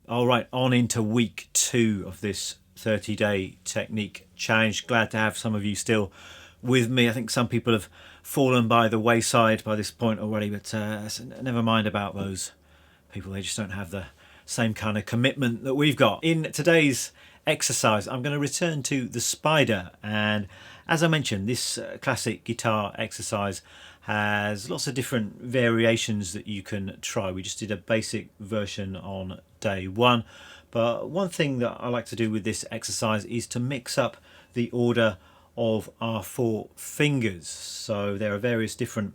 All right, on into week 2 of this 30-day technique challenge. Glad to have some of you still with me. I think some people have fallen by the wayside by this point already, but never mind about those people. They just don't have the same kind of commitment that we've got. In today's exercise, I'm going to return to the spider, and as I mentioned, this classic guitar exercise has lots of different variations that you can try. We just did a basic version on day 1, but one thing that I like to do with this exercise is to mix up the order of our 4 fingers. So there are various different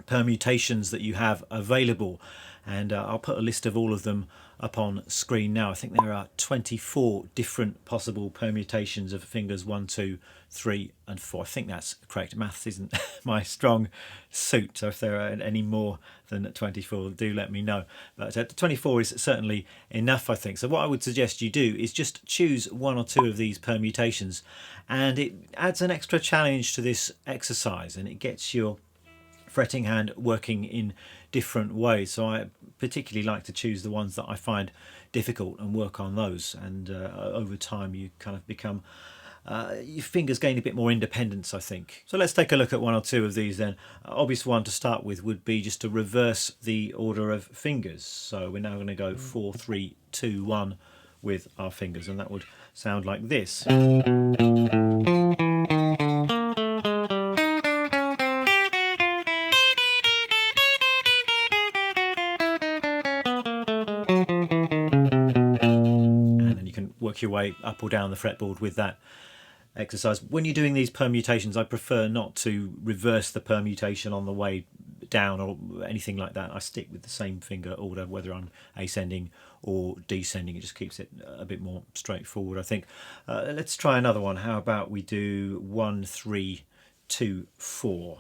permutations that you have available, and I'll put a list of all of them up on screen now. I think there are 24 different possible permutations of fingers 1, 2, 3 and 4. I think that's correct. Maths isn't my strong suit, so if there are any more than 24, do let me know. But 24 is certainly enough, I think. So what I would suggest you do is just choose 1 or 2 of these permutations, and it adds an extra challenge to this exercise, and it gets your fretting hand working in different ways. So I particularly like to choose the ones that I find difficult and work on those, and over time you kind of become your fingers gain a bit more independence, I think. So let's take a look at 1 or 2 of these then. Obvious one to start with would be just to reverse the order of fingers. So we're now going to go 4, 3, 2, 1 with our fingers, and that would sound like this. Work your way up or down the fretboard with that exercise. When you're doing these permutations, I prefer not to reverse the permutation on the way down or anything like that. I stick with the same finger order, whether I'm ascending or descending. It just keeps it a bit more straightforward, I think. Let's try another one. How about we do 1, 3, 2, 4.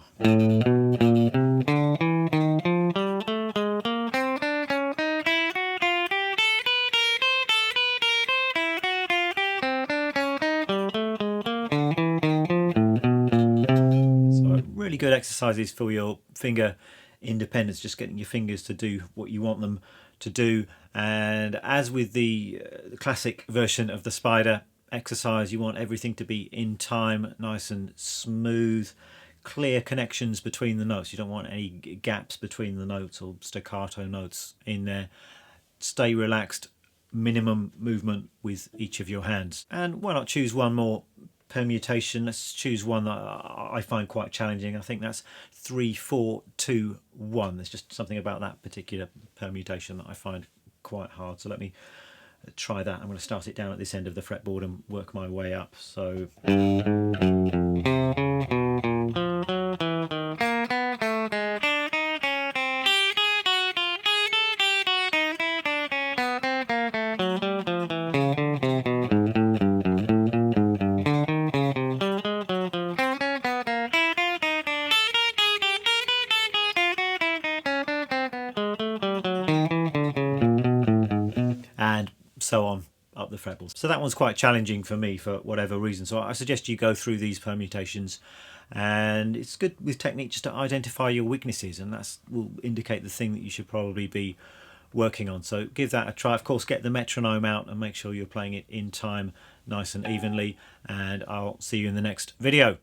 Really good exercises for your finger independence, just getting your fingers to do what you want them to do. And as with the classic version of the spider exercise, you want everything to be in time, nice and smooth, clear connections between the notes. You don't want any gaps between the notes or staccato notes in there. Stay relaxed, minimum movement with each of your hands. And why not choose one more permutation? Let's choose one that I find quite challenging. I think that's 3, 4, 2, 1. There's just something about that particular permutation that I find quite hard. So let me try that. I'm going to start it down at this end of the fretboard and work my way up. So and so on up the fretboard. So that one's quite challenging for me for whatever reason. So I suggest you go through these permutations, and it's good with technique just to identify your weaknesses, and that will indicate the thing that you should probably be working on. So give that a try. Of course, get the metronome out and make sure you're playing it in time, nice and evenly, and I'll see you in the next video.